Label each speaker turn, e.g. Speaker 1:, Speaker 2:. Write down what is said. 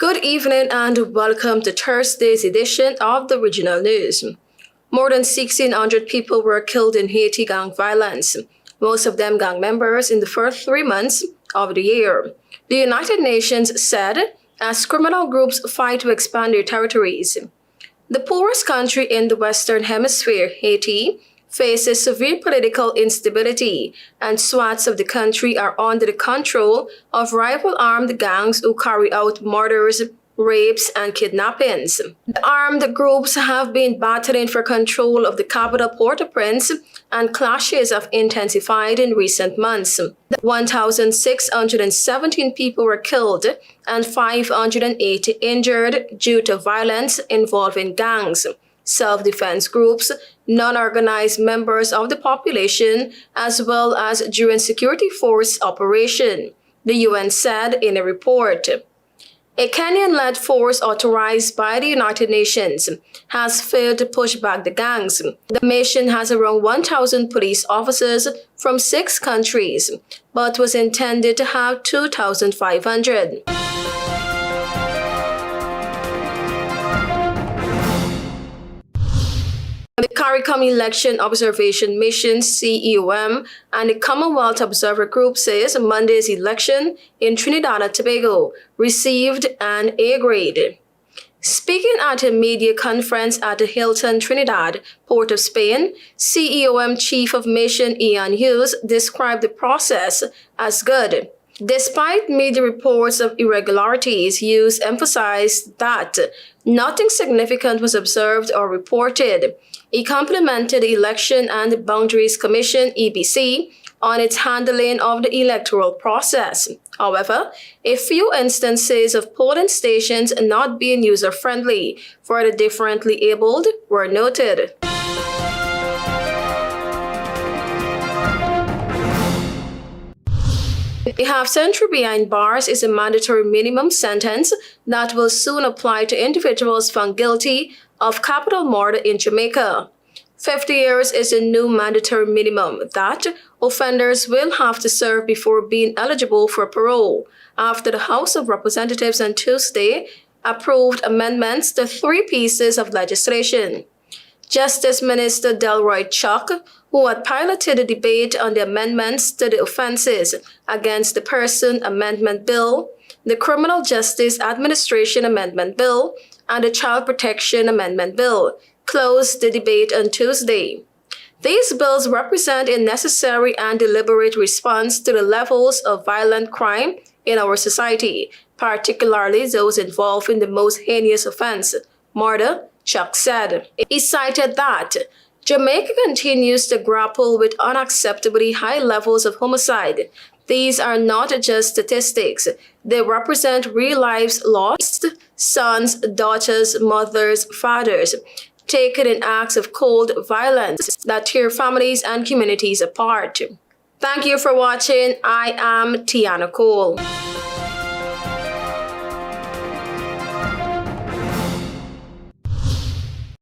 Speaker 1: Good evening and welcome to Thursday's edition of the Regional News. More than 1,600 people were killed in Haiti gang violence, most of them gang members in the first 3 months of the year, the United Nations said, as criminal groups fight to expand their territories. The poorest country in the Western Hemisphere, Haiti, faces severe political instability, and swaths of the country are under the control of rival armed gangs who carry out murders, rapes, and kidnappings. The armed groups have been battling for control of the capital Port-au-Prince, and clashes have intensified in recent months. 1,617 people were killed and 580 injured due to violence involving gangs, self-defense groups, non-organized members of the population, as well as during security force operation, the UN said in a report. A Kenyan-led force authorized by the United Nations has failed to push back the gangs. The mission has around 1,000 police officers from 6 countries, but was intended to have 2,500. The CARICOM Election Observation Mission (CEOM) and the Commonwealth Observer Group says Monday's election in Trinidad and Tobago received an A grade. Speaking at a media conference at the Hilton Trinidad, Port of Spain, CEOM Chief of Mission Ian Hughes described the process as good. Despite media reports of irregularities, Hughes emphasized that nothing significant was observed or reported. He complimented the Election and Boundaries Commission (EBC) on its handling of the electoral process. However, a few instances of polling stations not being user-friendly for the differently abled were noted. A half-century behind bars is a mandatory minimum sentence that will soon apply to individuals found guilty of capital murder in Jamaica. 50 years is a new mandatory minimum that offenders will have to serve before being eligible for parole, after the House of Representatives on Tuesday approved amendments to 3 pieces of legislation. Justice Minister Delroy Chuck, who had piloted a debate on the amendments to the Offences Against the Person Amendment Bill, the Criminal Justice Administration Amendment Bill, and the Child Protection Amendment Bill, closed the debate on Tuesday. These bills represent a necessary and deliberate response to the levels of violent crime in our society, particularly those involved in the most heinous offense, murder, Chuck said. He cited that Jamaica continues to grapple with unacceptably high levels of homicide. These are not just statistics. They represent real lives lost, sons, daughters, mothers, fathers, taken in acts of cold violence that tear families and communities apart. Thank you for watching. I am Tiana Cole.